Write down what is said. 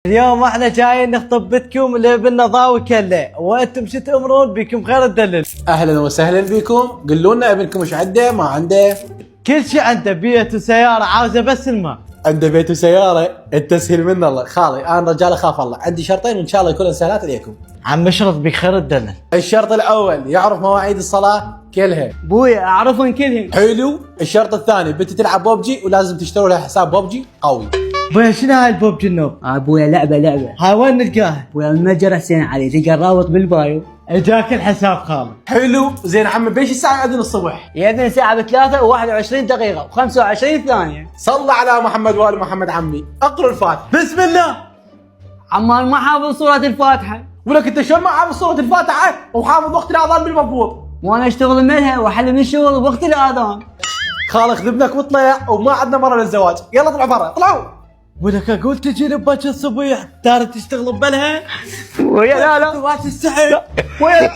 اليوم احنا جايين نخطب بيتكم اللي بالنضاوي كله، وانتم شو تأمرون بكم خير الدليل. اهلا وسهلا بكم. قولوا لنا ابنكم ايش عنده؟ ما عنده؟ كل شيء عنده، بيت وسيارة، عاوزه بس الماء. عنده بيت وسياره. التسهيل من الله. خالي انا رجال اخاف الله، عندي شرطين وان شاء الله يكون سهلات عليكم. عم اشرط بك خير الدليل. الشرط الاول يعرف مواعيد الصلاه كلها. بويا اعرفهم كلهم. حلو. الشرط الثاني بنتي تلعب بوبجي ولازم تشتروا لها حساب بوبجي قوي. بويا شنو هاي البوب جنوب؟ ابويا لعبه هاي وين نلقاها؟ ابويا المتجر حسين علي، تلقى الرابط بالبايو. اجاك الحساب خالد. حلو. زين عمي بيش الساعه يأذن الصبح؟ يأذن ساعة ب3 و21 دقيقة و25 ثانية. صل على محمد وآل محمد. عمي اقرا الفاتحه. بسم الله. عمان ما حافظ سورة الفاتحة، ولك انت شلون ما حافظ سوره الفاتحه وحافظ وقت الاذان بالمضبوط؟ وانا اشتغل منها واحل من الشغل وقت الاذان. خال خذ ابنك واطلع وما عندنا مره للزواج. يلا اطلعوا برا طلعوا. ولك اقول تجي لباك الصبيح تاري تشتغل ببلها. ويا لا ما تستحي. ويا